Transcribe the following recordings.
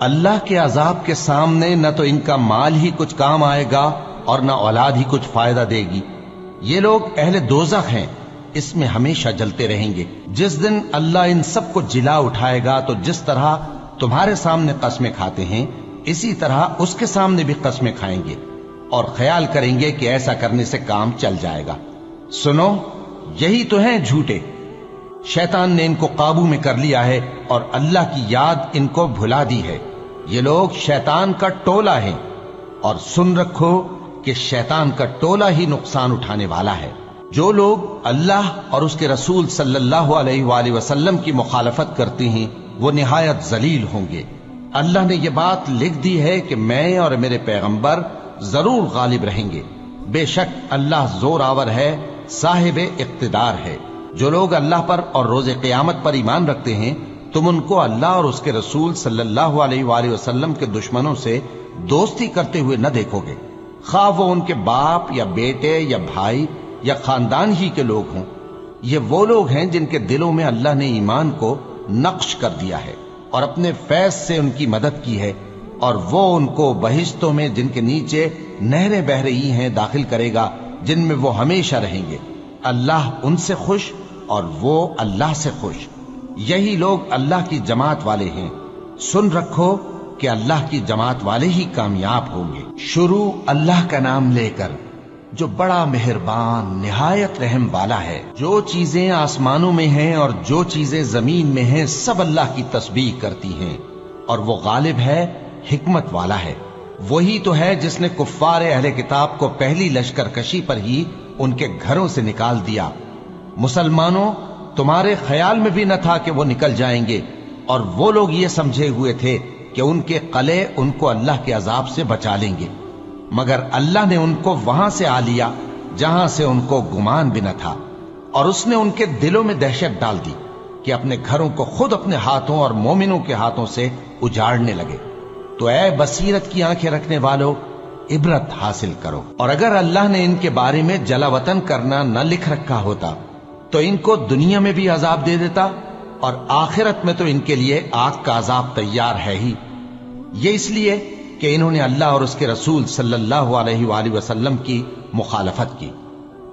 اللہ کے عذاب کے سامنے نہ تو ان کا مال ہی کچھ کام آئے گا اور نہ اولاد ہی کچھ فائدہ دے گی۔ یہ لوگ اہل دوزخ ہیں، اس میں ہمیشہ جلتے رہیں گے۔ جس دن اللہ ان سب کو جلا اٹھائے گا تو جس طرح تمہارے سامنے قسمیں کھاتے ہیں اسی طرح اس کے سامنے بھی قسمیں کھائیں گے اور خیال کریں گے کہ ایسا کرنے سے کام چل جائے گا۔ سنو، یہی تو ہیں جھوٹے۔ شیطان نے ان کو قابو میں کر لیا ہے اور اللہ کی یاد ان کو بھلا دی ہے۔ یہ لوگ شیطان کا ٹولہ ہیں، اور سن رکھو کہ شیطان کا ٹولہ ہی نقصان اٹھانے والا ہے۔ جو لوگ اللہ اور اس کے رسول صلی اللہ علیہ وآلہ وسلم کی مخالفت کرتے ہیں وہ نہایت ذلیل ہوں گے۔ اللہ نے یہ بات لکھ دی ہے کہ میں اور میرے پیغمبر ضرور غالب رہیں گے۔ بے شک اللہ زور آور ہے، صاحب اقتدار ہے۔ جو لوگ اللہ پر اور روز قیامت پر ایمان رکھتے ہیں تم ان کو اللہ اور اس کے رسول صلی اللہ علیہ وآلہ وسلم کے دشمنوں سے دوستی کرتے ہوئے نہ دیکھو گے، خواہ وہ ان کے باپ یا بیٹے یا بھائی یا خاندان ہی کے لوگ ہوں۔ یہ وہ لوگ ہیں جن کے دلوں میں اللہ نے ایمان کو نقش کر دیا ہے اور اپنے فیض سے ان کی مدد کی ہے، اور وہ ان کو بہشتوں میں جن کے نیچے نہریں بہ رہی ہیں داخل کرے گا، جن میں وہ ہمیشہ رہیں گے۔ اللہ ان سے خوش اور وہ اللہ سے خوش۔ یہی لوگ اللہ کی جماعت والے ہیں۔ سن رکھو کہ اللہ کی جماعت والے ہی کامیاب ہوں گے۔ شروع اللہ کا نام لے کر جو بڑا مہربان نہایت رحم والا ہے۔ جو چیزیں آسمانوں میں ہیں اور جو چیزیں زمین میں ہیں سب اللہ کی تسبیح کرتی ہیں، اور وہ غالب ہے، حکمت والا ہے۔ وہی تو ہے جس نے کفار اہل کتاب کو پہلی لشکر کشی پر ہی ان کے گھروں سے نکال دیا۔ مسلمانوں، تمہارے خیال میں بھی نہ تھا کہ وہ نکل جائیں گے، اور وہ لوگ یہ سمجھے ہوئے تھے کہ ان کے قلعے ان کو اللہ کے عذاب سے بچا لیں گے، مگر اللہ نے ان کو وہاں سے آ لیا جہاں سے ان کو گمان بھی نہ تھا، اور اس نے ان کے دلوں میں دہشت ڈال دی کہ اپنے گھروں کو خود اپنے ہاتھوں اور مومنوں کے ہاتھوں سے اجاڑنے لگے۔ تو اے بصیرت کی آنکھیں رکھنے والو، عبرت حاصل کرو۔ اور اگر اللہ نے ان کے بارے میں جلا وطن کرنا نہ لکھ رکھا ہوتا تو ان کو دنیا میں بھی عذاب دے دیتا، اور آخرت میں تو ان کے لیے آگ کا عذاب تیار ہے ہی۔ یہ اس لیے کہ انہوں نے اللہ اور اس کے رسول صلی اللہ علیہ وآلہ وسلم کی مخالفت کی،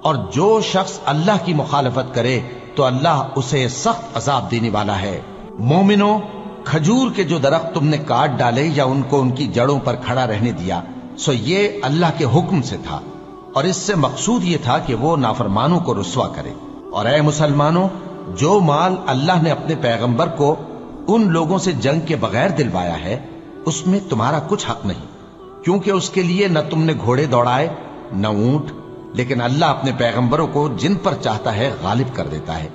اور جو شخص اللہ کی مخالفت کرے تو اللہ اسے سخت عذاب دینے والا ہے۔ مومنوں، کھجور کے جو درخت تم نے کاٹ ڈالے یا ان کو ان کی جڑوں پر کھڑا رہنے دیا سو یہ اللہ کے حکم سے تھا، اور اس سے مقصود یہ تھا کہ وہ نافرمانوں کو رسوا کرے۔ اور اے مسلمانوں، جو مال اللہ نے اپنے پیغمبر کو ان لوگوں سے جنگ کے بغیر دلوایا ہے اس میں تمہارا کچھ حق نہیں، کیونکہ اس کے لیے نہ تم نے گھوڑے دوڑائے نہ اونٹ، لیکن اللہ اپنے پیغمبروں کو جن پر چاہتا ہے غالب کر دیتا ہے،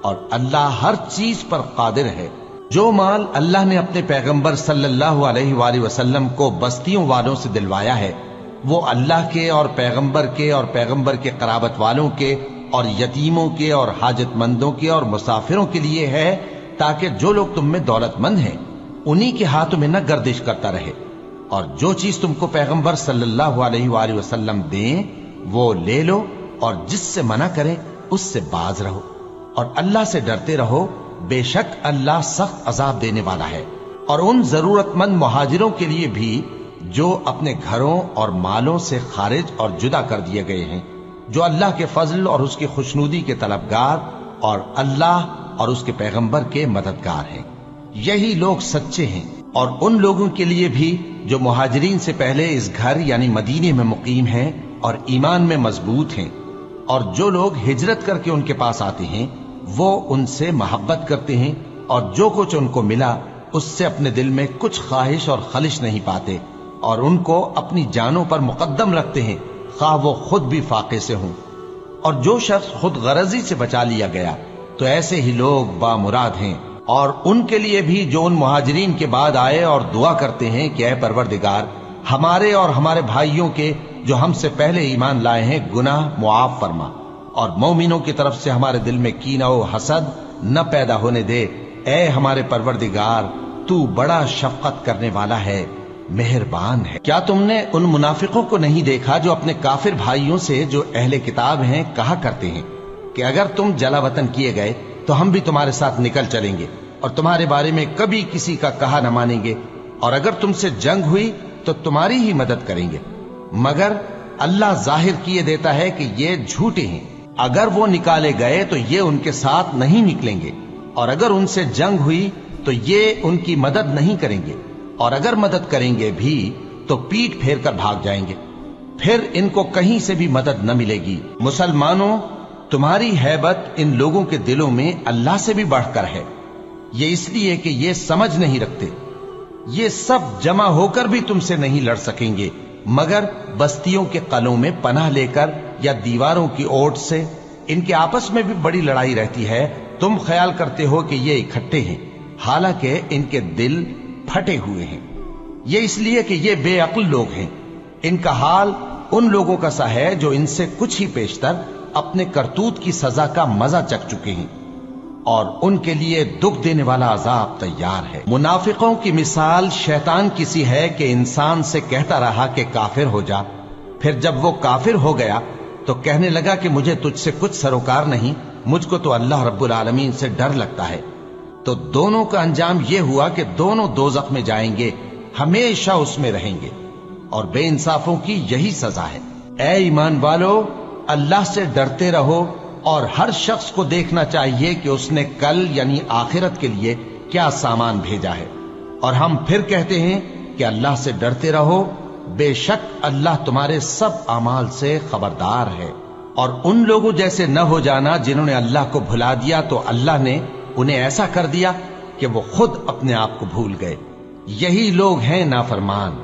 اور اللہ ہر چیز پر قادر ہے۔ جو مال اللہ نے اپنے پیغمبر صلی اللہ علیہ وآلہ وسلم کو بستیوں والوں سے دلوایا ہے وہ اللہ کے اور پیغمبر کے قرابت والوں کے اور یتیموں کے اور حاجت مندوں کے اور مسافروں کے لیے ہے، تاکہ جو لوگ تم میں دولت مند ہیں انہی کے ہاتھوں میں نہ گردش کرتا رہے، اور جو چیز تم کو پیغمبر صلی اللہ علیہ وآلہ وسلم دیں وہ لے لو، اور جس سے منع کریں اس سے باز رہو، اور اللہ سے ڈرتے رہو، بے شک اللہ سخت عذاب دینے والا ہے۔ اور ان ضرورت مند مہاجروں کے لیے بھی جو اپنے گھروں اور مالوں سے خارج اور جدا کر دیے گئے ہیں، جو اللہ کے فضل اور اس کی خوشنودی کے طلبگار اور اللہ اور اس کے پیغمبر کے مددگار ہیں، یہی لوگ سچے ہیں۔ اور ان لوگوں کے لیے بھی جو مہاجرین سے پہلے اس گھر یعنی مدینے میں مقیم ہیں اور ایمان میں مضبوط ہیں، اور جو لوگ ہجرت کر کے ان کے پاس آتے ہیں وہ ان سے محبت کرتے ہیں، اور جو کچھ ان کو ملا اس سے اپنے دل میں کچھ خواہش اور خلش نہیں پاتے، اور ان کو اپنی جانوں پر مقدم رکھتے ہیں خواہ وہ خود بھی فاقے سے ہوں۔ اور جو شخص خود غرضی سے بچا لیا گیا تو ایسے ہی لوگ بامراد ہیں۔ اور ان کے لیے بھی جو ان مہاجرین کے بعد آئے اور دعا کرتے ہیں کہ اے پروردگار ہمارے اور ہمارے بھائیوں کے جو ہم سے پہلے ایمان لائے ہیں گناہ معاف فرما، اور مومنوں کی طرف سے ہمارے دل میں کینہ و حسد نہ پیدا ہونے دے، اے ہمارے پروردگار تو بڑا شفقت کرنے والا ہے، مہربان ہے۔ کیا تم نے ان منافقوں کو نہیں دیکھا جو اپنے کافر بھائیوں سے جو اہل کتاب ہیں کہا کرتے ہیں کہ اگر تم جلا وطن کیے گئے تو ہم بھی تمہارے ساتھ نکل چلیں گے اور تمہارے بارے میں کبھی کسی کا کہا نہ مانیں گے، اور اگر تم سے جنگ ہوئی تو تمہاری ہی مدد کریں گے، مگر اللہ ظاہر کیے دیتا ہے کہ یہ جھوٹے ہیں۔ اگر وہ نکالے گئے تو یہ ان کے ساتھ نہیں نکلیں گے، اور اگر ان سے جنگ ہوئی تو یہ ان کی مدد نہیں کریں گے، اور اگر مدد کریں گے بھی تو پیٹ پھیر کر بھاگ جائیں گے، پھر ان کو کہیں سے بھی مدد نہ ملے گی۔ مسلمانوں، تمہاری ہیبت ان لوگوں کے دلوں میں اللہ سے بھی بڑھ کر ہے، یہ اس لیے کہ یہ سمجھ نہیں رکھتے۔ یہ سب جمع ہو کر بھی تم سے نہیں لڑ سکیں گے، مگر بستیوں کے قلعوں میں پناہ لے کر یا دیواروں کی اوٹ سے۔ ان کے آپس میں بھی بڑی لڑائی رہتی ہے، تم خیال کرتے ہو کہ یہ اکٹھے ہیں، حالانکہ ان کے دل پھٹے ہوئے ہیں۔ یہ اس لیے کہ یہ بے عقل لوگ ہیں۔ ان کا حال ان لوگوں کا سا ہے جو ان سے کچھ ہی پیشتر اپنے کرتوت کی سزا کا مزہ چکھ چکے ہیں، اور ان کے لیے دکھ دینے والا عذاب تیار ہے۔ منافقوں کی مثال شیطان کی سی ہے کہ انسان سے کہتا رہا کہ کافر ہو جا، پھر جب وہ کافر ہو گیا تو کہنے لگا کہ مجھے تجھ سے کچھ سروکار نہیں، مجھ کو تو اللہ رب العالمین سے ڈر لگتا ہے۔ تو دونوں کا انجام یہ ہوا کہ دونوں دوزخ میں جائیں گے، ہمیشہ اس میں رہیں گے، اور بے انصافوں کی یہی سزا ہے۔ اے ایمان والو، اللہ سے ڈرتے رہو، اور ہر شخص کو دیکھنا چاہیے کہ اس نے کل یعنی آخرت کے لیے کیا سامان بھیجا ہے۔ اور ہم پھر کہتے ہیں کہ اللہ سے ڈرتے رہو، بے شک اللہ تمہارے سب اعمال سے خبردار ہے۔ اور ان لوگوں جیسے نہ ہو جانا جنہوں نے اللہ کو بھلا دیا تو اللہ نے انہیں ایسا کر دیا کہ وہ خود اپنے آپ کو بھول گئے۔ یہی لوگ ہیں نافرمان۔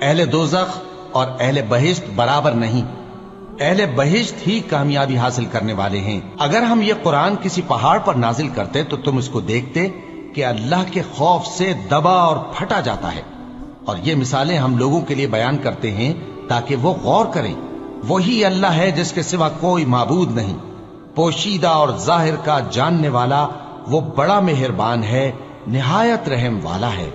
اہل دوزخ اور اہل بہشت برابر نہیں، اہل بہشت ہی کامیابی حاصل کرنے والے ہیں۔ اگر ہم یہ قرآن کسی پہاڑ پر نازل کرتے تو تم اس کو دیکھتے کہ اللہ کے خوف سے دبا اور پھٹا جاتا ہے۔ اور یہ مثالیں ہم لوگوں کے لیے بیان کرتے ہیں تاکہ وہ غور کریں۔ وہی اللہ ہے جس کے سوا کوئی معبود نہیں، پوشیدہ اور ظاہر کا جاننے والا، وہ بڑا مہربان ہے، نہایت رحم والا ہے۔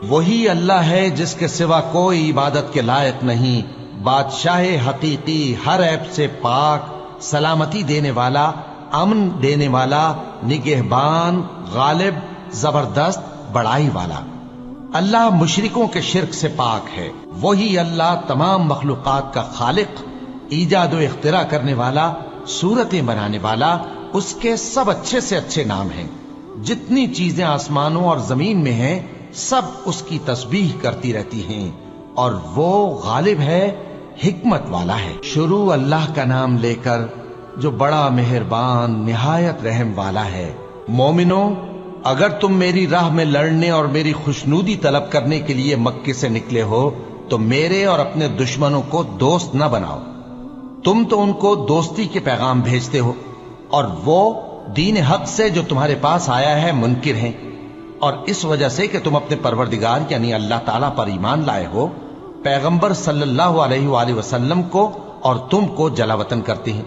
وہی اللہ ہے جس کے سوا کوئی عبادت کے لائق نہیں، بادشاہ حقیقی، ہر عیب سے پاک، سلامتی دینے والا، امن دینے والا، نگہبان، غالب، زبردست، بڑائی والا۔ اللہ مشرکوں کے شرک سے پاک ہے۔ وہی اللہ تمام مخلوقات کا خالق، ایجاد و اختراع کرنے والا، صورتیں بنانے والا، اس کے سب اچھے سے اچھے نام ہیں۔ جتنی چیزیں آسمانوں اور زمین میں ہیں سب اس کی تسبیح کرتی رہتی ہیں، اور وہ غالب ہے، حکمت والا ہے۔ شروع اللہ کا نام لے کر جو بڑا مہربان نہایت رحم والا ہے۔ مومنوں، اگر تم میری راہ میں لڑنے اور میری خوشنودی طلب کرنے کے لیے مکے سے نکلے ہو تو میرے اور اپنے دشمنوں کو دوست نہ بناؤ۔ تم تو ان کو دوستی کے پیغام بھیجتے ہو، اور وہ دین حق سے جو تمہارے پاس آیا ہے منکر ہیں، اور اس وجہ سے کہ تم اپنے پروردگار یعنی اللہ تعالیٰ پر ایمان لائے ہو، پیغمبر صلی اللہ علیہ وآلہ وسلم کو اور تم کو جلا وطن کرتے ہیں۔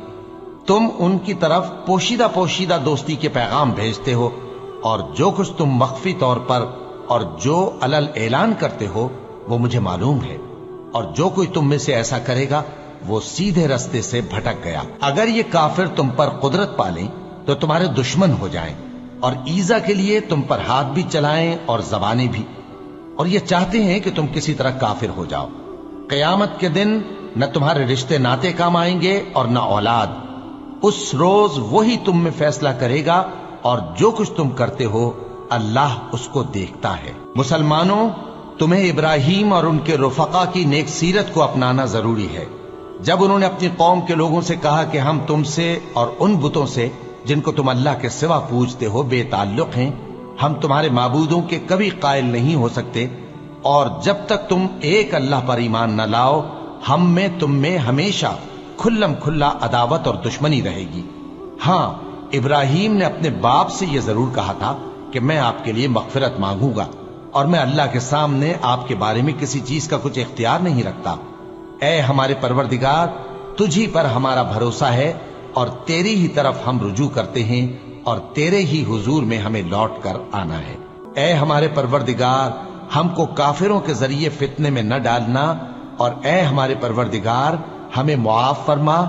تم ان کی طرف پوشیدہ دوستی کے پیغام بھیجتے ہو، اور جو کچھ تم مخفی طور پر اور جو علل اعلان کرتے ہو وہ مجھے معلوم ہے، اور جو کوئی تم میں سے ایسا کرے گا وہ سیدھے رستے سے بھٹک گیا۔ اگر یہ کافر تم پر قدرت پالیں تو تمہارے دشمن ہو جائیں، اور ایذا کے لیے تم پر ہاتھ بھی چلائیں اور زبانیں بھی، اور یہ چاہتے ہیں کہ تم کسی طرح کافر ہو جاؤ۔ قیامت کے دن نہ تمہارے رشتے ناتے کام آئیں گے اور نہ اولاد۔ اس روز وہی تم میں فیصلہ کرے گا، اور جو کچھ تم کرتے ہو اللہ اس کو دیکھتا ہے۔ مسلمانوں، تمہیں ابراہیم اور ان کے رفقا کی نیک سیرت کو اپنانا ضروری ہے۔ جب انہوں نے اپنی قوم کے لوگوں سے کہا کہ ہم تم سے اور ان بتوں سے جن کو تم اللہ کے سوا پوجتے ہو بے تعلق ہیں، ہم تمہارے معبودوں کے کبھی قائل نہیں ہو سکتے، اور جب تک تم ایک اللہ پر ایمان نہ لاؤ ہم میں تم میں ہمیشہ کھلم کھلا عداوت اور دشمنی رہے گی۔ ہاں، ابراہیم نے اپنے باپ سے یہ ضرور کہا تھا کہ میں آپ کے لیے مغفرت مانگوں گا، اور میں اللہ کے سامنے آپ کے بارے میں کسی چیز کا کچھ اختیار نہیں رکھتا۔ اے ہمارے پروردگار، تجھی پر ہمارا بھروسہ ہے، اور تیری ہی طرف ہم رجوع کرتے ہیں، اور تیرے ہی حضور میں ہمیں لوٹ کر آنا ہے۔ اے ہمارے پروردگار، ہم کو کافروں کے ذریعے فتنے میں نہ ڈالنا، اور اے ہمارے پروردگار ہمیں معاف فرما،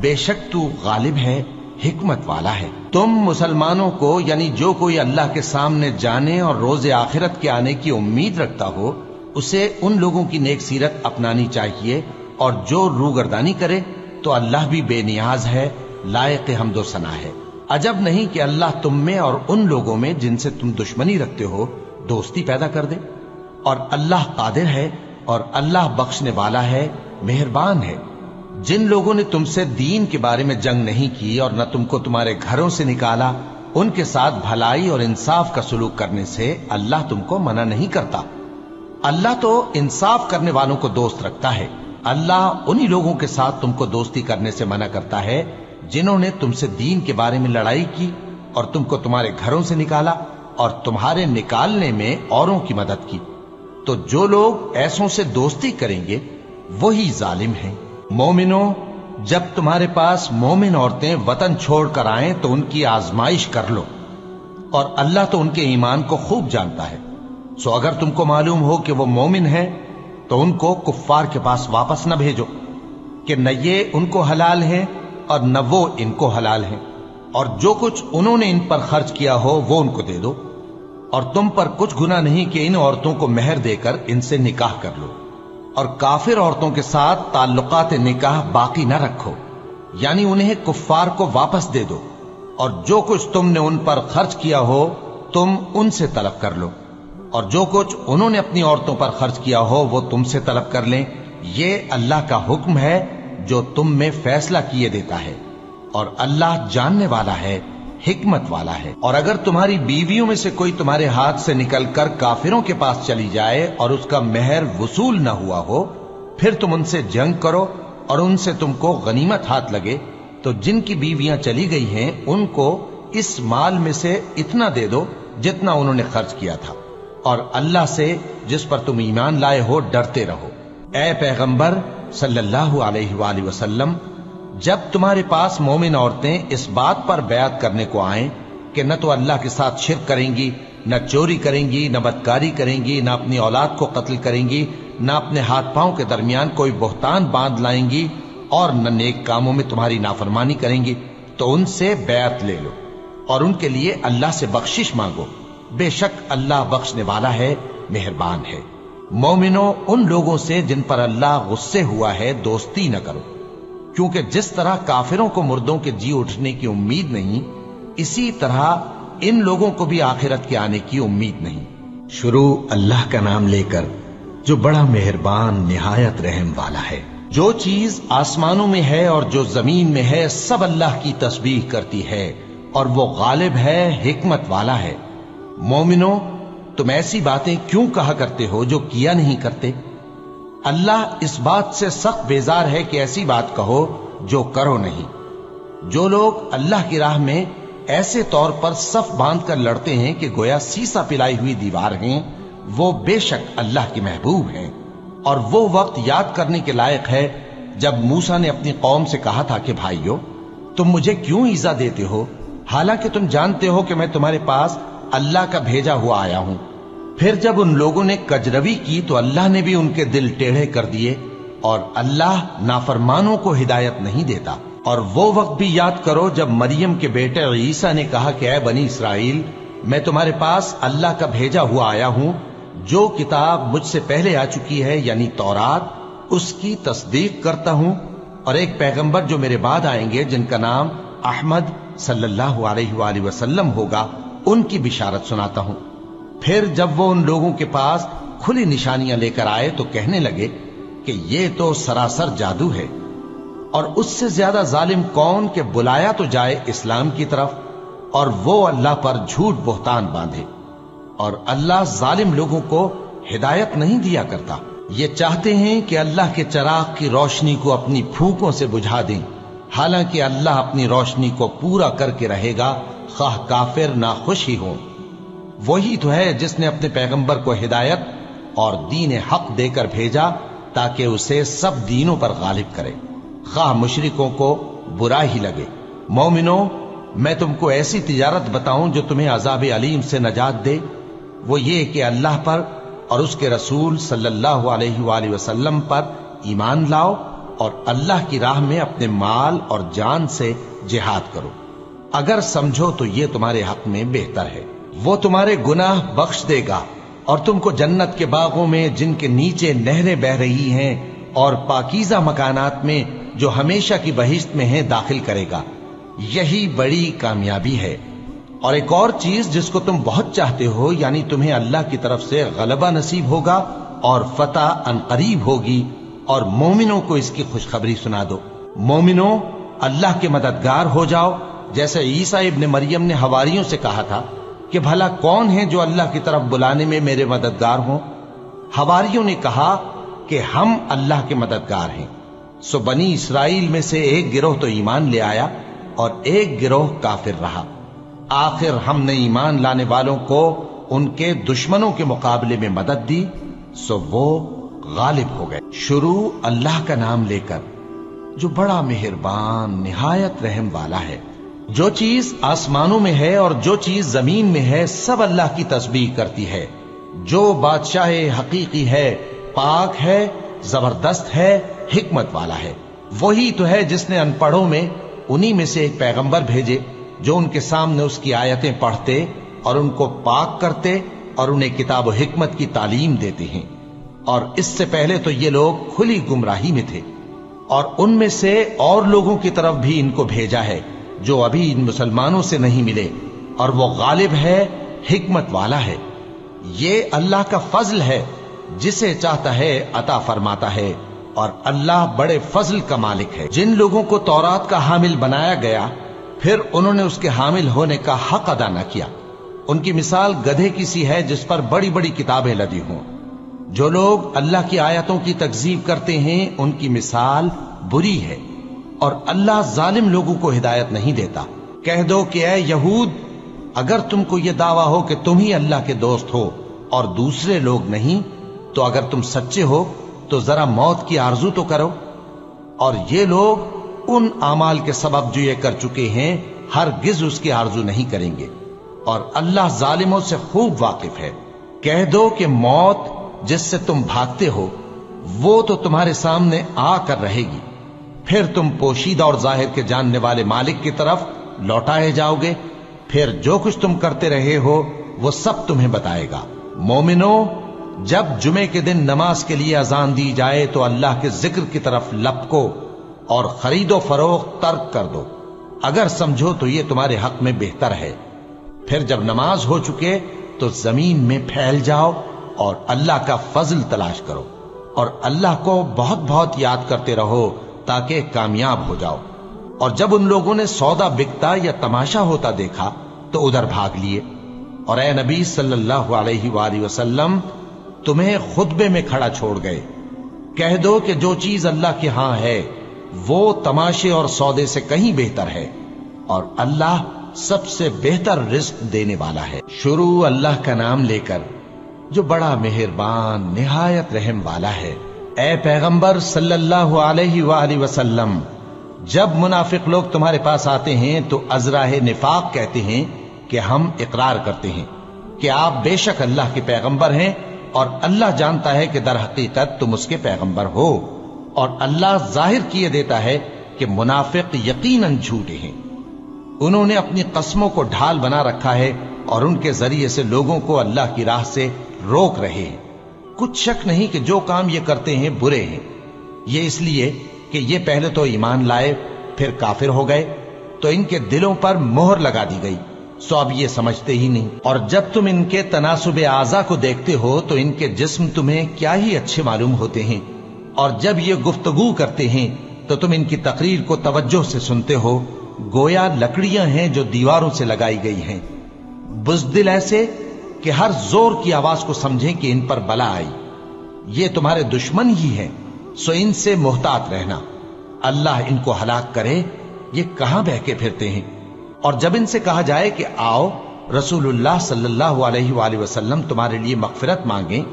بے شک تو غالب ہے، حکمت والا ہے۔ تم مسلمانوں کو یعنی جو کوئی اللہ کے سامنے جانے اور روز آخرت کے آنے کی امید رکھتا ہو اسے ان لوگوں کی نیک سیرت اپنانی چاہیے، اور جو روگردانی کرے تو اللہ بھی بے نیاز ہے، لائق حمد و ثنا ہے۔ عجب نہیں کہ اللہ تم میں اور ان لوگوں میں جن سے تم دشمنی رکھتے ہو دوستی پیدا کر دے، اور اللہ قادر ہے، اور اللہ بخشنے والا ہے، مہربان ہے۔ جن لوگوں نے تم سے دین کے بارے میں جنگ نہیں کی اور نہ تم کو تمہارے گھروں سے نکالا، ان کے ساتھ بھلائی اور انصاف کا سلوک کرنے سے اللہ تم کو منع نہیں کرتا۔ اللہ تو انصاف کرنے والوں کو دوست رکھتا ہے۔ اللہ انہی لوگوں کے ساتھ تم کو دوستی کرنے سے منع کرتا ہے جنہوں نے تم سے دین کے بارے میں لڑائی کی اور تم کو تمہارے گھروں سے نکالا اور تمہارے نکالنے میں اوروں کی مدد کی۔ تو جو لوگ ایسوں سے دوستی کریں گے وہی ظالم ہیں۔ مومنوں، جب تمہارے پاس مومن عورتیں وطن چھوڑ کر آئیں تو ان کی آزمائش کر لو، اور اللہ تو ان کے ایمان کو خوب جانتا ہے۔ سو اگر تم کو معلوم ہو کہ وہ مومن ہیں تو ان کو کفار کے پاس واپس نہ بھیجو، کہ نہ یہ ان کو حلال ہیں اور نہ وہ ان کو حلال ہیں، اور جو کچھ انہوں نے ان پر خرچ کیا ہو وہ ان کو دے دو، اور تم پر کچھ گناہ نہیں کہ ان عورتوں کو مہر دے کر ان سے نکاح کر لو، اور کافر عورتوں کے ساتھ تعلقات نکاح باقی نہ رکھو، یعنی انہیں کفار کو واپس دے دو، اور جو کچھ تم نے ان پر خرچ کیا ہو تم ان سے طلب کر لو، اور جو کچھ انہوں نے اپنی عورتوں پر خرچ کیا ہو وہ تم سے طلب کر لیں۔ یہ اللہ کا حکم ہے جو تم میں فیصلہ کیے دیتا ہے، اور اللہ جاننے والا ہے، حکمت والا ہے۔ اور اگر تمہاری بیویوں میں سے کوئی تمہارے ہاتھ سے نکل کر کافروں کے پاس چلی جائے اور اس کا مہر وصول نہ ہوا ہو، پھر تم ان سے جنگ کرو اور ان سے تم کو غنیمت ہاتھ لگے، تو جن کی بیویاں چلی گئی ہیں ان کو اس مال میں سے اتنا دے دو جتنا انہوں نے خرچ کیا تھا، اور اللہ سے جس پر تم ایمان لائے ہو ڈرتے رہو۔ اے پیغمبر صلی اللہ علیہ وآلہ وسلم، جب تمہارے پاس مومن عورتیں اس بات پر بیعت کرنے کو آئیں کہ نہ تو اللہ کے ساتھ شرک کریں گی، نہ چوری کریں گی، نہ بدکاری کریں گی، نہ اپنی اولاد کو قتل کریں گی، نہ اپنے ہاتھ پاؤں کے درمیان کوئی بہتان باندھ لائیں گی، اور نہ نیک کاموں میں تمہاری نافرمانی کریں گی، تو ان سے بیعت لے لو اور ان کے لیے اللہ سے بخشش مانگو، بے شک اللہ بخشنے والا ہے، مہربان ہے۔ مومنوں، ان لوگوں سے جن پر اللہ غصے ہوا ہے دوستی نہ کرو، کیونکہ جس طرح کافروں کو مردوں کے جی اٹھنے کی امید نہیں، اسی طرح ان لوگوں کو بھی آخرت کے آنے کی امید نہیں۔ شروع اللہ کا نام لے کر جو بڑا مہربان نہایت رحم والا ہے۔ جو چیز آسمانوں میں ہے اور جو زمین میں ہے سب اللہ کی تسبیح کرتی ہے، اور وہ غالب ہے، حکمت والا ہے۔ مومنوں، تم ایسی باتیں کیوں کہا کرتے ہو جو کیا نہیں کرتے؟ اللہ اس بات سے سخت بیزار ہے کہ ایسی بات کہو جو کرو نہیں۔ جو لوگ اللہ کی راہ میں ایسے طور پر صف باندھ کر لڑتے ہیں کہ گویا سیسا پلائی ہوئی دیوار ہیں، وہ بے شک اللہ کے محبوب ہیں۔ اور وہ وقت یاد کرنے کے لائق ہے جب موسیٰ نے اپنی قوم سے کہا تھا کہ بھائیو، تم مجھے کیوں ایذا دیتے ہو، حالانکہ تم جانتے ہو کہ میں تمہارے پاس اللہ کا بھیجا ہوا آیا ہوں۔ پھر جب ان لوگوں نے کجروی کی تو اللہ نے بھی ان کے دل ٹیڑھے کر دیے، اور اللہ نافرمانوں کو ہدایت نہیں دیتا۔ اور وہ وقت بھی یاد کرو جب مریم کے بیٹے عیسیٰ نے کہا کہ اے بنی اسرائیل، میں تمہارے پاس اللہ کا بھیجا ہوا آیا ہوں، جو کتاب مجھ سے پہلے آ چکی ہے یعنی تورات، اس کی تصدیق کرتا ہوں، اور ایک پیغمبر جو میرے بعد آئیں گے جن کا نام احمد صلی اللہ علیہ وآلہ وسلم ہوگا، ان کی بشارت سناتا ہوں۔ پھر جب وہ ان لوگوں کے پاس کھلی نشانیاں لے کر آئے تو کہنے لگے کہ یہ تو سراسر جادو ہے، اور اس سے زیادہ ظالم کون کہ بلایا تو جائے اسلام کی طرف اور وہ اللہ پر جھوٹ بہتان باندھے۔ اور اللہ ظالم لوگوں کو ہدایت نہیں دیا کرتا۔ یہ چاہتے ہیں کہ اللہ کے چراغ کی روشنی کو اپنی پھونکوں سے بجھا دیں، حالانکہ اللہ اپنی روشنی کو پورا کر کے رہے گا، خواہ کافر ناخوش ہی ہوں۔ وہی تو ہے جس نے اپنے پیغمبر کو ہدایت اور دین حق دے کر بھیجا تاکہ اسے سب دینوں پر غالب کرے، خواہ مشرکوں کو برا ہی لگے۔ مومنوں، میں تم کو ایسی تجارت بتاؤں جو تمہیں عذاب علیم سے نجات دے؟ وہ یہ کہ اللہ پر اور اس کے رسول صلی اللہ علیہ وآلہ وسلم پر ایمان لاؤ، اور اللہ کی راہ میں اپنے مال اور جان سے جہاد کرو۔ اگر سمجھو تو یہ تمہارے حق میں بہتر ہے۔ وہ تمہارے گناہ بخش دے گا اور تم کو جنت کے باغوں میں جن کے نیچے نہریں بہ رہی ہیں اور پاکیزہ مکانات میں جو ہمیشہ کی بہشت میں ہیں داخل کرے گا۔ یہی بڑی کامیابی ہے۔ اور ایک اور چیز جس کو تم بہت چاہتے ہو، یعنی تمہیں اللہ کی طرف سے غلبہ نصیب ہوگا اور فتح عنقریب ہوگی، اور مومنوں کو اس کی خوشخبری سنا دو۔ مومنوں، اللہ کے مددگار ہو جاؤ، جیسے عیسیٰ ابن مریم نے حواریوں سے کہا تھا کہ بھلا کون ہے جو اللہ کی طرف بلانے میں میرے مددگار ہوں؟ حواریوں نے کہا کہ ہم اللہ کے مددگار ہیں۔ سو بنی اسرائیل میں سے ایک گروہ تو ایمان لے آیا اور ایک گروہ کافر رہا۔ آخر ہم نے ایمان لانے والوں کو ان کے دشمنوں کے مقابلے میں مدد دی، سو وہ غالب ہو گئے۔ شروع اللہ کا نام لے کر جو بڑا مہربان نہایت رحم والا ہے۔ جو چیز آسمانوں میں ہے اور جو چیز زمین میں ہے سب اللہ کی تسبیح کرتی ہے۔ جو بادشاہ حقیقی ہے، پاک ہے، زبردست ہے، حکمت والا ہے۔ وہی تو ہے جس نے ان پڑھوں میں انہی میں سے ایک پیغمبر بھیجے جو ان کے سامنے اس کی آیتیں پڑھتے اور ان کو پاک کرتے اور انہیں کتاب و حکمت کی تعلیم دیتے ہیں۔ اور اس سے پہلے تو یہ لوگ کھلی گمراہی میں تھے، اور ان میں سے اور لوگوں کی طرف بھی ان کو بھیجا ہے جو ابھی ان مسلمانوں سے نہیں ملے، اور وہ غالب ہے، حکمت والا ہے۔ یہ اللہ کا فضل ہے، جسے چاہتا ہے عطا فرماتا ہے، اور اللہ بڑے فضل کا مالک ہے۔ جن لوگوں کو تورات کا حامل بنایا گیا پھر انہوں نے اس کے حامل ہونے کا حق ادا نہ کیا، ان کی مثال گدھے کی سی ہے جس پر بڑی بڑی کتابیں لدی ہوں۔ جو لوگ اللہ کی آیتوں کی تکذیب کرتے ہیں ان کی مثال بری ہے، اور اللہ ظالم لوگوں کو ہدایت نہیں دیتا۔ کہہ دو کہ اے یہود، اگر تم کو یہ دعویٰ ہو کہ تم ہی اللہ کے دوست ہو اور دوسرے لوگ نہیں، تو اگر تم سچے ہو تو ذرا موت کی آرزو تو کرو۔ اور یہ لوگ ان اعمال کے سبب جو یہ کر چکے ہیں ہرگز اس کی آرزو نہیں کریں گے، اور اللہ ظالموں سے خوب واقف ہے۔ کہہ دو کہ موت جس سے تم بھاگتے ہو وہ تو تمہارے سامنے آ کر رہے گی، پھر تم پوشیدہ اور ظاہر کے جاننے والے مالک کی طرف لوٹائے جاؤ گے، پھر جو کچھ تم کرتے رہے ہو وہ سب تمہیں بتائے گا۔ مومنو، جب جمعے کے دن نماز کے لیے اذان دی جائے تو اللہ کے ذکر کی طرف لپکو اور خرید و فروخت ترک کر دو، اگر سمجھو تو یہ تمہارے حق میں بہتر ہے۔ پھر جب نماز ہو چکے تو زمین میں پھیل جاؤ اور اللہ کا فضل تلاش کرو، اور اللہ کو بہت بہت یاد کرتے رہو تاکہ کامیاب ہو جاؤ۔ اور جب ان لوگوں نے سودا بکتا یا تماشا ہوتا دیکھا تو ادھر بھاگ لیے، اور اے نبی صلی اللہ علیہ وآلہ وسلم تمہیں خطبے میں کھڑا چھوڑ گئے۔ کہہ دو کہ جو چیز اللہ کے ہاں ہے وہ تماشے اور سودے سے کہیں بہتر ہے، اور اللہ سب سے بہتر رزق دینے والا ہے۔ شروع اللہ کا نام لے کر جو بڑا مہربان نہایت رحم والا ہے۔ اے پیغمبر صلی اللہ علیہ وآلہ وسلم، جب منافق لوگ تمہارے پاس آتے ہیں تو ازراہ نفاق کہتے ہیں کہ ہم اقرار کرتے ہیں کہ آپ بے شک اللہ کے پیغمبر ہیں، اور اللہ جانتا ہے کہ در حقیقت تم اس کے پیغمبر ہو، اور اللہ ظاہر کیے دیتا ہے کہ منافق یقیناً جھوٹے ہیں۔ انہوں نے اپنی قسموں کو ڈھال بنا رکھا ہے اور ان کے ذریعے سے لوگوں کو اللہ کی راہ سے روک رہے ہیں۔ کچھ شک نہیں کہ جو کام یہ کرتے ہیں برے ہیں، یہ اس لیے کہ یہ پہلے تو ایمان لائے پھر کافر ہو گئے، تو ان کے دلوں پر مہر لگا دی گئی، سو اب یہ سمجھتے ہی نہیں۔ اور جب تم ان کے تناسب اعضاء کو دیکھتے ہو تو ان کے جسم تمہیں کیا ہی اچھے معلوم ہوتے ہیں، اور جب یہ گفتگو کرتے ہیں تو تم ان کی تقریر کو توجہ سے سنتے ہو، گویا لکڑیاں ہیں جو دیواروں سے لگائی گئی ہیں، بزدل ایسے کہ ہر زور کی آواز کو سمجھیں کہ ان پر بلا آئی۔ یہ تمہارے دشمن ہی ہیں، سو ان سے محتاط رہنا، اللہ ان کو ہلاک کرے، یہ کہاں بہکے پھرتے ہیں۔ اور جب ان سے کہا جائے کہ آؤ رسول اللہ صلی اللہ علیہ وآلہ وسلم تمہارے لیے مغفرت مانگیں،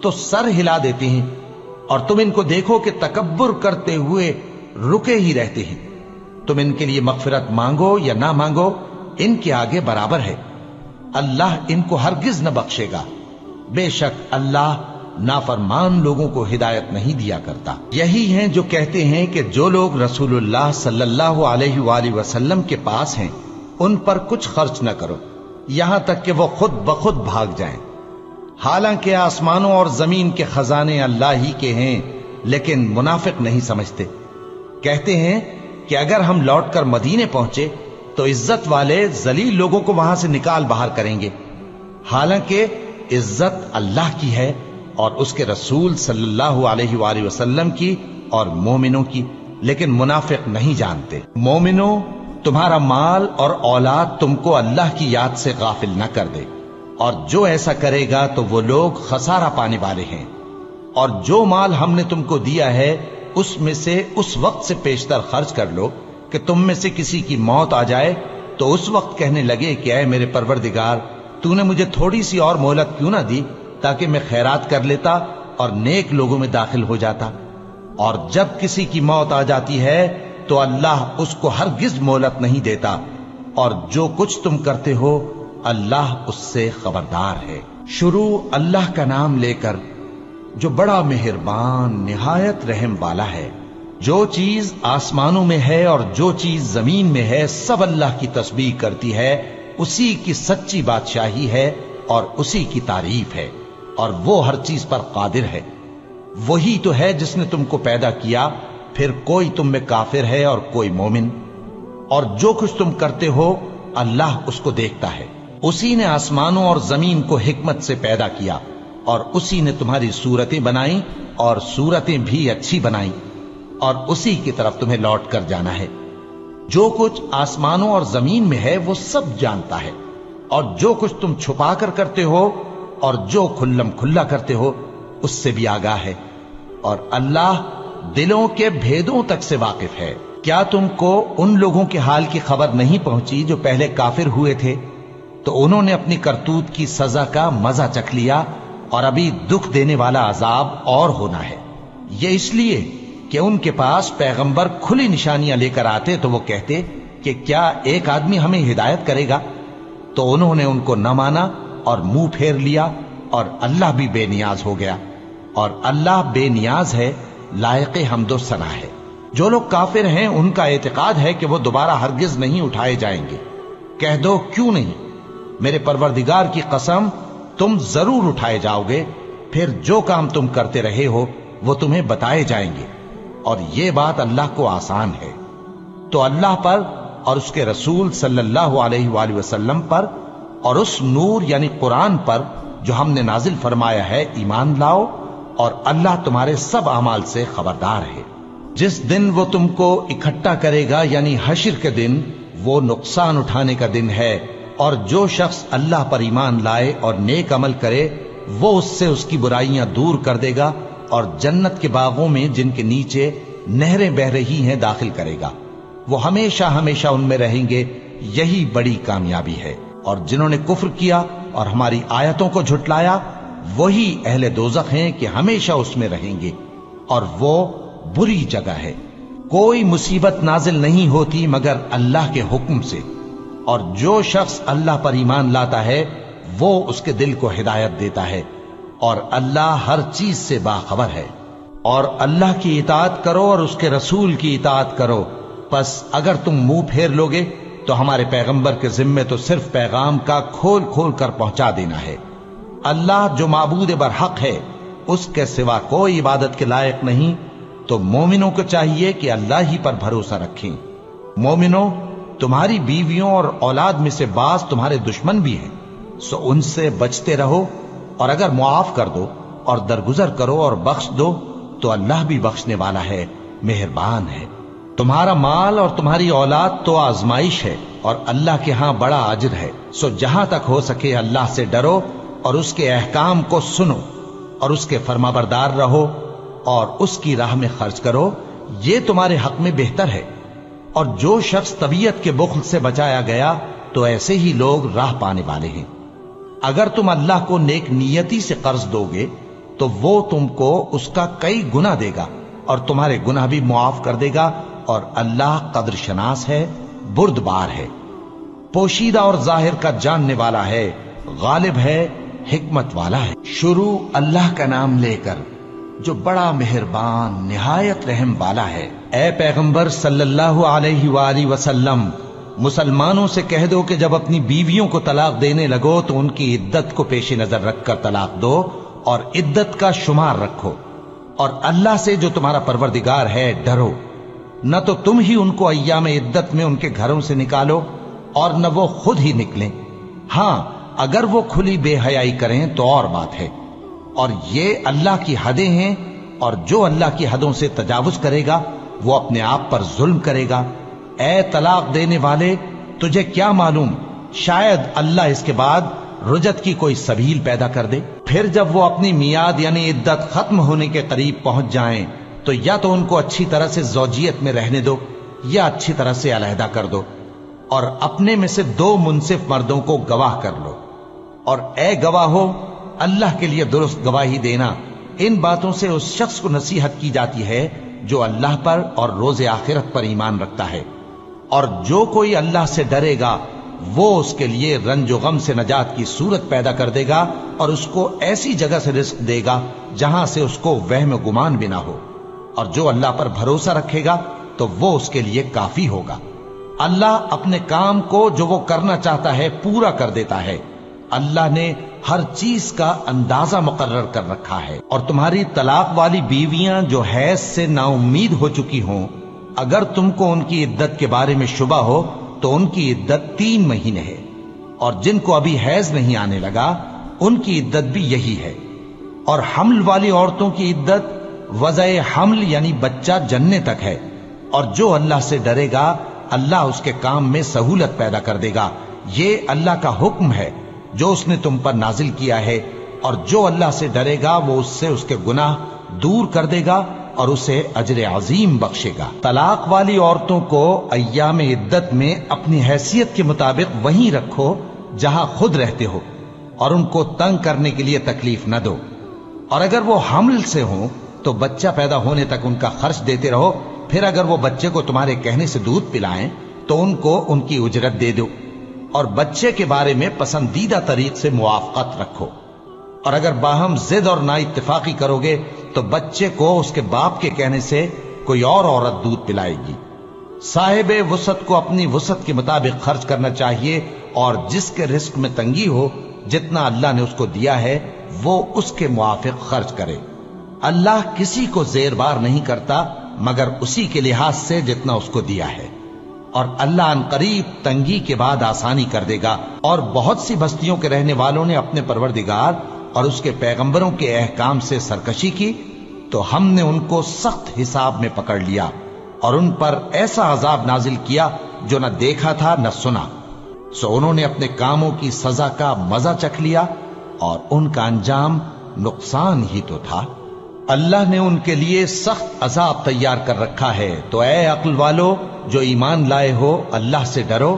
تو سر ہلا دیتے ہیں، اور تم ان کو دیکھو کہ تکبر کرتے ہوئے رکے ہی رہتے ہیں۔ تم ان کے لیے مغفرت مانگو یا نہ مانگو، ان کے آگے برابر ہے، اللہ ان کو ہرگز نہ بخشے گا، بے شک اللہ نافرمان لوگوں کو ہدایت نہیں دیا کرتا۔ یہی ہیں جو کہتے ہیں کہ جو لوگ رسول اللہ صلی اللہ علیہ وآلہ وسلم کے پاس ہیں ان پر کچھ خرچ نہ کرو، یہاں تک کہ وہ خود بخود بھاگ جائیں۔ حالانکہ آسمانوں اور زمین کے خزانے اللہ ہی کے ہیں، لیکن منافق نہیں سمجھتے۔ کہتے ہیں کہ اگر ہم لوٹ کر مدینے پہنچے تو عزت والے ذلیل لوگوں کو وہاں سے نکال باہر کریں گے، حالانکہ عزت اللہ کی ہے اور اس کے رسول صلی اللہ علیہ وآلہ وسلم کی اور مومنوں کی، لیکن منافق نہیں جانتے۔ مومنوں، تمہارا مال اور اولاد تم کو اللہ کی یاد سے غافل نہ کر دے، اور جو ایسا کرے گا تو وہ لوگ خسارہ پانے والے ہیں۔ اور جو مال ہم نے تم کو دیا ہے اس میں سے اس وقت سے پیشتر خرچ کر لو کہ تم میں سے کسی کی موت آ جائے تو اس وقت کہنے لگے کہ اے میرے پروردگار، تو نے مجھے تھوڑی سی اور مہلت کیوں نہ دی تاکہ میں خیرات کر لیتا اور نیک لوگوں میں داخل ہو جاتا۔ اور جب کسی کی موت آ جاتی ہے تو اللہ اس کو ہرگز مہلت نہیں دیتا، اور جو کچھ تم کرتے ہو اللہ اس سے خبردار ہے۔ شروع اللہ کا نام لے کر جو بڑا مہربان نہایت رحم والا ہے۔ جو چیز آسمانوں میں ہے اور جو چیز زمین میں ہے سب اللہ کی تسبیح کرتی ہے، اسی کی سچی بادشاہی ہے اور اسی کی تعریف ہے، اور وہ ہر چیز پر قادر ہے۔ وہی تو ہے جس نے تم کو پیدا کیا، پھر کوئی تم میں کافر ہے اور کوئی مومن، اور جو کچھ تم کرتے ہو اللہ اس کو دیکھتا ہے۔ اسی نے آسمانوں اور زمین کو حکمت سے پیدا کیا، اور اسی نے تمہاری صورتیں بنائیں اور صورتیں بھی اچھی بنائیں، اور اسی کی طرف تمہیں لوٹ کر جانا ہے۔ جو کچھ آسمانوں اور زمین میں ہے وہ سب جانتا ہے، اور جو کچھ تم چھپا کر کرتے ہو اور جو کھلم کھلا کرتے ہو اس سے بھی آگاہ ہے، اور اللہ دلوں کے بھیدوں تک سے واقف ہے۔ کیا تم کو ان لوگوں کے حال کی خبر نہیں پہنچی جو پہلے کافر ہوئے تھے؟ تو انہوں نے اپنی کرتوت کی سزا کا مزہ چکھ لیا، اور ابھی دکھ دینے والا عذاب اور ہونا ہے۔ یہ اس لیے کہ ان کے پاس پیغمبر کھلی نشانیاں لے کر آتے تو وہ کہتے کہ کیا ایک آدمی ہمیں ہدایت کرے گا؟ تو انہوں نے ان کو نہ مانا اور منہ پھیر لیا، اور اللہ بھی بے نیاز ہو گیا، اور اللہ بے نیاز ہے، لائق حمد و ثنا ہے۔ جو لوگ کافر ہیں ان کا اعتقاد ہے کہ وہ دوبارہ ہرگز نہیں اٹھائے جائیں گے۔ کہہ دو کیوں نہیں؟ میرے پروردگار کی قسم تم ضرور اٹھائے جاؤ گے، پھر جو کام تم کرتے رہے ہو وہ تمہیں بتائے جائیں گے، اور یہ بات اللہ کو آسان ہے۔ تو اللہ پر اور اس کے رسول صلی اللہ علیہ وآلہ وسلم پر اور اس نور یعنی قرآن پر جو ہم نے نازل فرمایا ہے ایمان لاؤ، اور اللہ تمہارے سب اعمال سے خبردار ہے۔ جس دن وہ تم کو اکٹھا کرے گا یعنی حشر کے دن، وہ نقصان اٹھانے کا دن ہے، اور جو شخص اللہ پر ایمان لائے اور نیک عمل کرے وہ اس سے اس کی برائیاں دور کر دے گا، اور جنت کے باغوں میں جن کے نیچے نہریں بہ رہی ہیں داخل کرے گا۔ وہ ہمیشہ ہمیشہ ان میں رہیں گے، یہی بڑی کامیابی ہے۔ اور جنہوں نے کفر کیا اور ہماری آیتوں کو جھٹلایا وہی اہل دوزخ ہیں کہ ہمیشہ اس میں رہیں گے، اور وہ بری جگہ ہے۔ کوئی مصیبت نازل نہیں ہوتی مگر اللہ کے حکم سے، اور جو شخص اللہ پر ایمان لاتا ہے وہ اس کے دل کو ہدایت دیتا ہے، اور اللہ ہر چیز سے باخبر ہے۔ اور اللہ کی اطاعت کرو اور اس کے رسول کی اطاعت کرو، پس اگر تم منہ پھیر لوگے تو ہمارے پیغمبر کے ذمے تو صرف پیغام کا کھول کھول کر پہنچا دینا ہے۔ اللہ جو معبود برحق ہے اس کے سوا کوئی عبادت کے لائق نہیں، تو مومنوں کو چاہیے کہ اللہ ہی پر بھروسہ رکھیں۔ مومنوں، تمہاری بیویوں اور اولاد میں سے بعض تمہارے دشمن بھی ہیں، سو ان سے بچتے رہو، اور اگر معاف کر دو اور درگزر کرو اور بخش دو تو اللہ بھی بخشنے والا ہے، مہربان ہے۔ تمہارا مال اور تمہاری اولاد تو آزمائش ہے، اور اللہ کے ہاں بڑا اجر ہے، سو جہاں تک ہو سکے اللہ سے ڈرو اور اس کے احکام کو سنو اور اس کے فرمانبردار رہو اور اس کی راہ میں خرچ کرو، یہ تمہارے حق میں بہتر ہے۔ اور جو شخص طبیعت کے بخل سے بچایا گیا تو ایسے ہی لوگ راہ پانے والے ہیں۔ اگر تم اللہ کو نیک نیتی سے قرض دو گے تو وہ تم کو اس کا کئی گنا دے گا اور تمہارے گناہ بھی معاف کر دے گا، اور اللہ قدر شناس ہے، بردبار ہے، پوشیدہ اور ظاہر کا جاننے والا ہے، غالب ہے، حکمت والا ہے۔ شروع اللہ کا نام لے کر جو بڑا مہربان نہایت رحم والا ہے۔ اے پیغمبر صلی اللہ علیہ وآلہ وسلم، مسلمانوں سے کہہ دو کہ جب اپنی بیویوں کو طلاق دینے لگو تو ان کی عدت کو پیش نظر رکھ کر طلاق دو اور عدت کا شمار رکھو، اور اللہ سے جو تمہارا پروردگار ہے ڈرو، نہ تو تم ہی ان کو ایام عدت میں ان کے گھروں سے نکالو اور نہ وہ خود ہی نکلیں، ہاں اگر وہ کھلی بے حیائی کریں تو اور بات ہے، اور یہ اللہ کی حدیں ہیں، اور جو اللہ کی حدوں سے تجاوز کرے گا وہ اپنے آپ پر ظلم کرے گا۔ اے طلاق دینے والے، تجھے کیا معلوم شاید اللہ اس کے بعد رجعت کی کوئی سبیل پیدا کر دے۔ پھر جب وہ اپنی میعاد یعنی عدت ختم ہونے کے قریب پہنچ جائیں تو یا تو ان کو اچھی طرح سے زوجیت میں رہنے دو یا اچھی طرح سے علیحدہ کر دو، اور اپنے میں سے 2 منصف مردوں کو گواہ کر لو، اور اے گواہو اللہ کے لیے درست گواہی دینا۔ ان باتوں سے اس شخص کو نصیحت کی جاتی ہے جو اللہ پر اور روز آخرت پر ایمان رکھتا ہے، اور جو کوئی اللہ سے ڈرے گا وہ اس کے لیے رنج و غم سے نجات کی صورت پیدا کر دے گا، اور اس کو ایسی جگہ سے رزق دے گا جہاں سے اس کو وہم و گمان بھی نہ ہو، اور جو اللہ پر بھروسہ رکھے گا تو وہ اس کے لیے کافی ہوگا۔ اللہ اپنے کام کو جو وہ کرنا چاہتا ہے پورا کر دیتا ہے۔ اللہ نے ہر چیز کا اندازہ مقرر کر رکھا ہے۔ اور تمہاری طلاق والی بیویاں جو حیض سے نا امید ہو چکی ہوں، اگر تم کو ان کی عدت کے بارے میں شبہ ہو تو ان کی عدت 3 مہینے ہے، اور جن کو ابھی حیض نہیں آنے لگا ان کی عدت بھی یہی ہے۔ اور حمل والی عورتوں کی عدت وضع حمل یعنی بچہ جننے تک ہے، اور جو اللہ سے ڈرے گا اللہ اس کے کام میں سہولت پیدا کر دے گا۔ یہ اللہ کا حکم ہے جو اس نے تم پر نازل کیا ہے، اور جو اللہ سے ڈرے گا وہ اس سے اس کے گناہ دور کر دے گا اور اسے اجر عظیم بخشے گا۔ طلاق والی عورتوں کو ایام عدت میں اپنی حیثیت کے مطابق وہیں رکھو جہاں خود رہتے ہو، اور ان کو تنگ کرنے کے لیے تکلیف نہ دو، اور اگر وہ حمل سے ہوں تو بچہ پیدا ہونے تک ان کا خرچ دیتے رہو، پھر اگر وہ بچے کو تمہارے کہنے سے دودھ پلائیں تو ان کو ان کی اجرت دے دو، اور بچے کے بارے میں پسندیدہ طریق سے موافقت رکھو، اور اگر باہم ضد اور نا اتفاقی کرو گے تو بچے کو اس کے باپ کے کہنے سے کوئی اور عورت دودھ پلائے گی۔ صاحب وسعت کو اپنی وسعت کے مطابق خرچ کرنا چاہیے، اور جس کے رزق میں تنگی ہو جتنا اللہ نے اس کو دیا ہے وہ اس کے موافق خرچ کرے۔ اللہ کسی کو زیر بار نہیں کرتا مگر اسی کے لحاظ سے جتنا اس کو دیا ہے، اور اللہ ان قریب تنگی کے بعد آسانی کر دے گا۔ اور بہت سی بستیوں کے رہنے والوں نے اپنے پروردگار اور اس کے پیغمبروں کے احکام سے سرکشی کی تو ہم نے ان کو سخت حساب میں پکڑ لیا، اور ان پر ایسا عذاب نازل کیا جو نہ دیکھا تھا نہ سنا، سو انہوں نے اپنے کاموں کی سزا کا مزہ چکھ لیا، اور ان کا انجام نقصان ہی تو تھا۔ اللہ نے ان کے لیے سخت عذاب تیار کر رکھا ہے، تو اے عقل والو جو ایمان لائے ہو اللہ سے ڈرو۔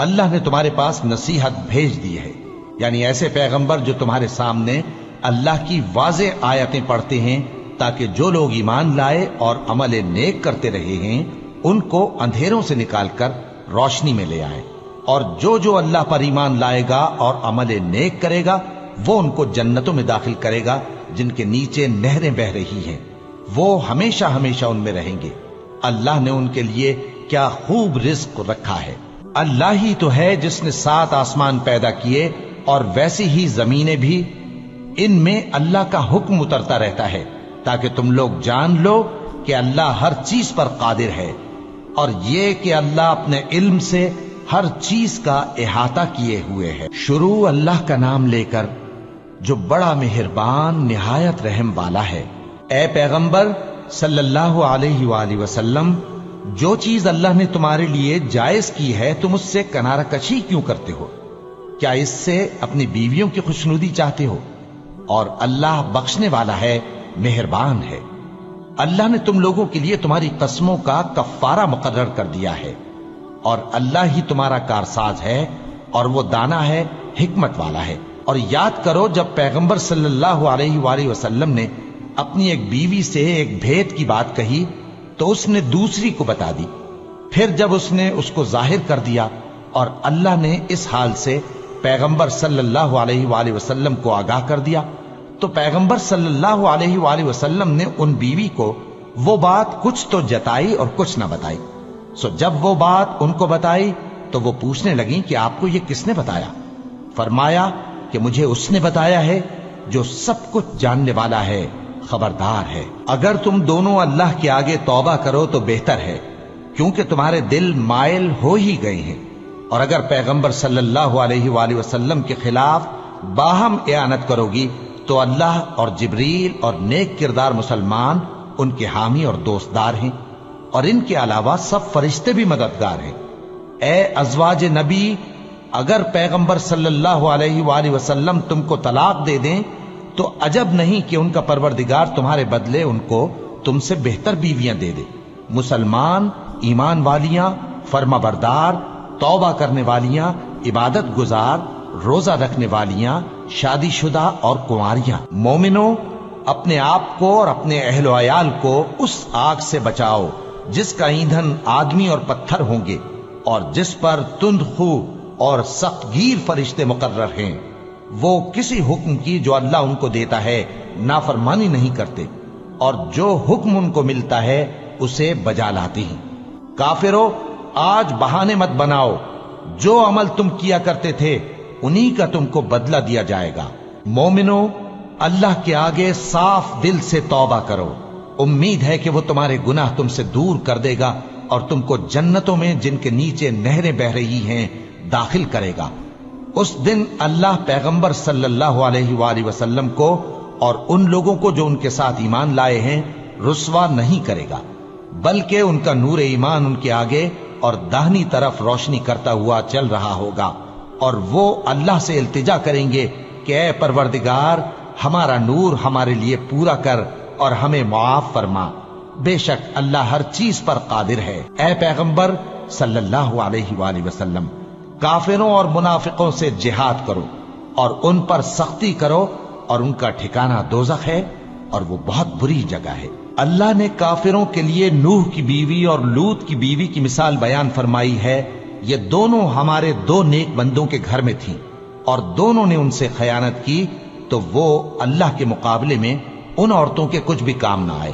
اللہ نے تمہارے پاس نصیحت بھیج دی ہے، یعنی ایسے پیغمبر جو تمہارے سامنے اللہ کی واضح آیتیں پڑھتے ہیں تاکہ جو لوگ ایمان لائے اور عمل نیک کرتے رہے ہیں ان کو اندھیروں سے نکال کر روشنی میں لے آئے، اور جو اللہ پر ایمان لائے گا اور عمل نیک کرے گا وہ ان کو جنتوں میں داخل کرے گا جن کے نیچے نہریں بہ رہی ہیں، وہ ہمیشہ ہمیشہ ان میں رہیں گے۔ اللہ نے ان کے لیے کیا خوب رزق رکھا ہے۔ اللہ ہی تو ہے جس نے 7 آسمان پیدا کیے اور ویسی ہی زمینیں بھی، ان میں اللہ کا حکم اترتا رہتا ہے تاکہ تم لوگ جان لو کہ اللہ ہر چیز پر قادر ہے، اور یہ کہ اللہ اپنے علم سے ہر چیز کا احاطہ کیے ہوئے ہے۔ شروع اللہ کا نام لے کر جو بڑا مہربان نہایت رحم والا ہے۔ اے پیغمبر صلی اللہ علیہ وآلہ وسلم، جو چیز اللہ نے تمہارے لیے جائز کی ہے تم اس سے کنارہ کشی کیوں کرتے ہو؟ کیا اس سے اپنی بیویوں کی خوشنودی چاہتے ہو؟ اور اللہ بخشنے والا ہے، مہربان ہے۔ اللہ نے تم لوگوں کے لیے تمہاری قسموں کا کفارہ مقرر کر دیا ہے، اور اللہ ہی تمہارا کارساز ہے، اور وہ دانا ہے، حکمت والا ہے۔ اور یاد کرو جب پیغمبر صلی اللہ علیہ وآلہ وسلم نے اپنی ایک بیوی سے ایک بھید کی بات کہی تو اس نے دوسری کو بتا دی، پھر جب اس نے اس کو ظاہر کر دیا اور اللہ نے اس حال سے پیغمبر صلی اللہ علیہ وآلہ وسلم کو آگاہ کر دیا تو پیغمبر صلی اللہ علیہ وآلہ وسلم نے ان بیوی کو وہ بات کچھ تو جتائی اور کچھ نہ بتائی۔ سو جب وہ بات ان کو بتائی تو وہ پوچھنے لگیں کہ آپ کو یہ کس نے بتایا؟ فرمایا کہ مجھے اس نے بتایا ہے جو سب کچھ جاننے والا ہے، خبردار ہے۔ اگر تم دونوں اللہ کے آگے توبہ کرو تو بہتر ہے، کیونکہ تمہارے دل مائل ہو ہی گئے ہیں، اور اگر پیغمبر صلی اللہ علیہ وآلہ وسلم کے خلاف باہم اعانت کرو گی تو اللہ اور جبریل اور نیک کردار مسلمان ان کے حامی اور دوستدار ہیں، اور ان کے علاوہ سب فرشتے بھی مددگار ہیں۔ اے ازواج نبی، اگر پیغمبر صلی اللہ علیہ وآلہ وسلم تم کو طلاق دے دیں تو عجب نہیں کہ ان کا پروردگار تمہارے بدلے ان کو تم سے بہتر بیویاں دے دے۔ مسلمان، ایمان والیاں، فرما بردار، توبہ کرنے والیاں، عبادت گزار، روزہ رکھنے والیاں، شادی شدہ اور کنواریاں۔ مومنوں، اپنے آپ کو اور اپنے اہل و عیال کو اس آگ سے بچاؤ جس کا ایندھن آدمی اور پتھر ہوں گے، اور جس پر تند خو اور سخت گیر فرشتے مقرر ہیں۔ وہ کسی حکم کی جو اللہ ان کو دیتا ہے نافرمانی نہیں کرتے، اور جو حکم ان کو ملتا ہے اسے بجا لاتے ہیں۔ کافرو، آج بہانے مت بناؤ، جو عمل تم کیا کرتے تھے انہی کا تم کو بدلہ دیا جائے گا۔ مومنو، اللہ کے آگے صاف دل سے توبہ کرو، امید ہے کہ وہ تمہارے گناہ تم سے دور کر دے گا اور تم کو جنتوں میں جن کے نیچے نہریں بہ رہی ہیں داخل کرے گا۔ اس دن اللہ پیغمبر صلی اللہ علیہ وآلہ وسلم کو اور ان لوگوں کو جو ان کے ساتھ ایمان لائے ہیں رسوا نہیں کرے گا، بلکہ ان کا نور ایمان ان کے آگے اور داہنی طرف روشنی کرتا ہوا چل رہا ہوگا، اور وہ اللہ سے التجا کریں گے کہ اے پروردگار، ہمارا نور ہمارے لیے پورا کر اور ہمیں معاف فرما، بے شک اللہ ہر چیز پر قادر ہے۔ اے پیغمبر صلی اللہ علیہ وآلہ وسلم، کافروں اور منافقوں سے جہاد کرو اور ان پر سختی کرو، اور ان کا ٹھکانہ دوزخ ہے اور وہ بہت بری جگہ ہے۔ اللہ نے کافروں کے لیے نوح کی بیوی اور لوط کی بیوی کی مثال بیان فرمائی ہے۔ یہ دونوں ہمارے دو نیک بندوں کے گھر میں تھیں، اور دونوں نے ان سے خیانت کی تو وہ اللہ کے مقابلے میں ان عورتوں کے کچھ بھی کام نہ آئے،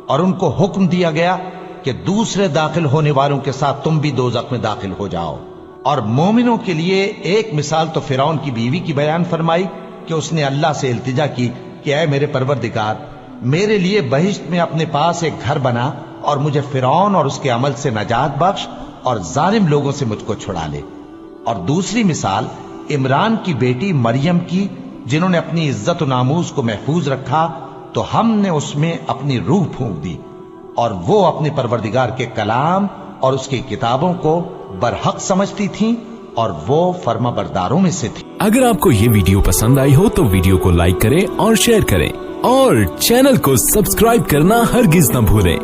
اور ان کو حکم دیا گیا کہ دوسرے داخل ہونے والوں کے ساتھ تم بھی دوزخ میں داخل ہو جاؤ۔ اور مومنوں کے لیے ایک مثال تو فرعون کی بیوی کی بیان فرمائی کہ اس نے اللہ سے التجا کی کہ اے میرے پروردگار، میرے لیے بہشت میں اپنے پاس ایک گھر بنا اور مجھے فرعون اور اس کے عمل سے نجات بخش اور ظالم لوگوں سے مجھ کو چھڑا لے۔ اور دوسری مثال عمران کی بیٹی مریم کی، جنہوں نے اپنی عزت و ناموس کو محفوظ رکھا تو ہم نے اس میں اپنی روح پھونک دی، اور وہ اپنے پروردگار کے کلام اور اس کی کتابوں کو برحق سمجھتی تھیں، اور وہ فرما برداروں میں سے تھی۔ اگر آپ کو یہ ویڈیو پسند آئی ہو تو ویڈیو کو لائک کریں اور شیئر کریں، اور چینل کو سبسکرائب کرنا ہرگز نہ بھولیں۔